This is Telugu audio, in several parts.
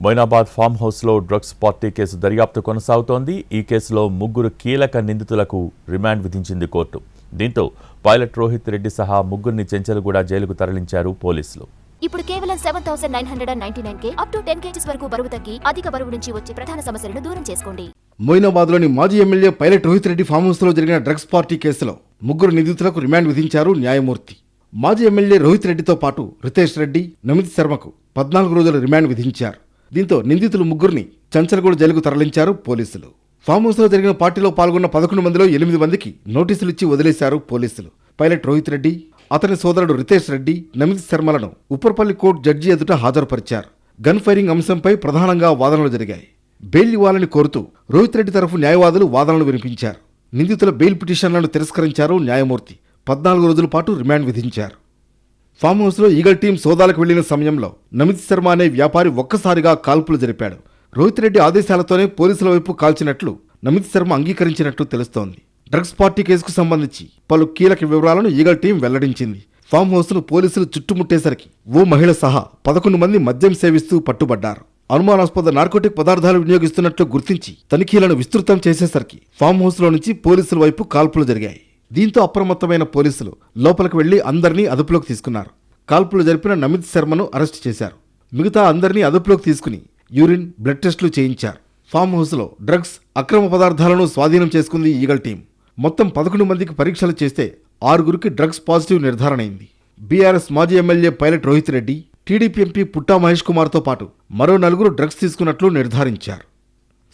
మొయినాబాద్ ఫామ్ హౌస్లో డ్రగ్స్ పార్టీ కేసు దర్యాప్తు కొనసాగుతోంది. ఈ కేసులో ముగ్గురు కీలక నిందితులకు రిమాండ్ విధించింది కోర్టు. దీంతో పైలట్ రోహిత్ రెడ్డి సహా ముగ్గురిని చెంచల్గూడ జైలుకు తరలించారు పోలీసులు. ఇప్పుడు కేవలం 7,999 అప్ టు 10 kgs వరకు బరువు తగ్గి అధిక బరువు నుంచి వచ్చే ప్రధాన సమస్యలను దూరం చేసుకోండి. మొయినాబాద్లోని మాజీ MLA pilot Rohith Reddy farm హౌస్లో జరిగిన డ్రగ్స్ పార్టీ కేసులో ముగ్గురు నిందితులకు రిమాండ్ విధించారు న్యాయమూర్తి. మాజీ ఎమ్మెల్యే రోహిత్ రెడ్డితో పాటు రితేష్ రెడ్డి, నమిత్ శర్మకు 14 రోజుల రిమాండ్ విధించారు. దీంతో నిందితులు ముగ్గురిని చంచల్గూడ జైలుకు తరలించారు పోలీసులు. ఫామ్ హౌస్లో జరిగిన పార్టీలో పాల్గొన్న 11 మందిలో 8 మందికి నోటీసులు ఇచ్చి వదిలేశారు పోలీసులు. పైలట్ రోహిత్ రెడ్డి, అతని సోదరుడు రితేష్ రెడ్డి, నమిత్ శర్మలను ఉప్పర్పల్లి కోర్టు జడ్జి ఎదుట హాజరుపరిచారు. గన్ ఫైరింగ్ అంశంపై ప్రధానంగా వాదనలు జరిగాయి. బెయిల్ ఇవ్వాలని కోరుతూ రోహిత్ రెడ్డి తరఫు న్యాయవాదులు వాదనలు వినిపించారు. నిందితుల బెయిల్ పిటిషన్లను తిరస్కరించారు న్యాయమూర్తి. 14 రోజుల పాటు రిమాండ్ విధించారు. ఫామ్ హౌస్లో ఈగల్ టీం సోదాలకు వెళ్లిన సమయంలో నమిత్ శర్మ అనే వ్యాపారి ఒక్కసారిగా కాల్పులు జరిపాడు. రోహిత్ రెడ్డి ఆదేశాలతోనే పోలీసుల వైపు కాల్చినట్లు నమిత్ శర్మ అంగీకరించినట్లు తెలుస్తోంది. డ్రగ్స్ పార్టీ కేసుకు సంబంధించి పలు కీలక వివరాలను ఈగల్ టీం వెల్లడించింది. ఫామ్ హౌస్ను పోలీసులు చుట్టుముట్టేసరికి ఓ మహిళ సహా 11 మంది మద్యం సేవిస్తూ పట్టుబడ్డారు. అనుమానాస్పద నార్కోటిక్ పదార్థాలు వినియోగిస్తున్నట్లు గుర్తించి తనిఖీలను విస్తృతం చేసేసరికి ఫామ్ హౌస్లో నుంచి పోలీసుల వైపు కాల్పులు జరిగాయి. దీంతో అప్రమత్తమైన పోలీసులు లోపలికి వెళ్లి అందరినీ అదుపులోకి తీసుకున్నారు. కాల్పులు జరిపిన నమిత్ శర్మను అరెస్టు చేశారు. మిగతా అందరినీ అదుపులోకి తీసుకుని యూరిన్, బ్లడ్ టెస్టులు చేయించారు. ఫామ్ హౌస్లో డ్రగ్స్, అక్రమ పదార్థాలను స్వాధీనం చేసుకుంది ఈగల్ టీం. మొత్తం 11 మందికి పరీక్షలు చేస్తే 6గురికి డ్రగ్స్ పాజిటివ్ నిర్ధారణ అయింది. బీఆర్ఎస్ మాజీ MLA pilot Rohith Reddy, TDP MP Putta Mahesh కుమార్తో పాటు మరో 4 డ్రగ్స్ తీసుకున్నట్లు నిర్ధారించారు.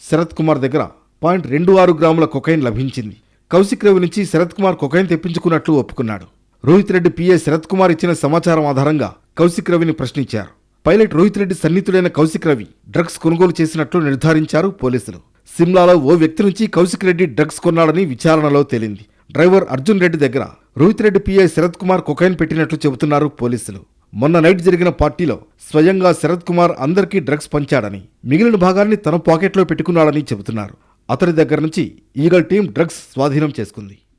శరత్ కుమార్ దగ్గర 0.26 గ్రాముల కొకైన్ లభించింది. కౌశిక్ రవి నుంచి శరత్ కుమార్ కొకైన్ తెప్పించుకున్నట్లు ఒప్పుకున్నాడు. రోహిత్ రెడ్డి పీఏ శరత్ కుమార్ ఇచ్చిన సమాచారం ఆధారంగా కౌశిక్ రవిని ప్రశ్నించారు. పైలట్ రోహిత్ రెడ్డి సన్నిహితుడైన కౌశిక్ రవి డ్రగ్స్ కొనుగోలు చేసినట్లు నిర్ధారించారు పోలీసులు. సిమ్లాలో ఓ వ్యక్తి నుంచి కౌశిక్ రెడ్డి డ్రగ్స్ కొన్నాడని విచారణలో తేలింది. డ్రైవర్ అర్జున్ రెడ్డి దగ్గర రోహిత్ రెడ్డి పీఐ శరత్ కుమార్ కొకైన్ పెట్టినట్లు చెబుతున్నారు పోలీసులు. మొన్న నైట్ జరిగిన పార్టీలో స్వయంగా శరత్ కుమార్ అందరికీ డ్రగ్స్ పంచాడని, మిగిలిన భాగాన్ని తన పాకెట్లో పెట్టుకున్నాడని చెబుతున్నారు. అతడి దగ్గర నుంచి ఈగల్ టీం డ్రగ్స్ స్వాధీనం చేసుకుంది.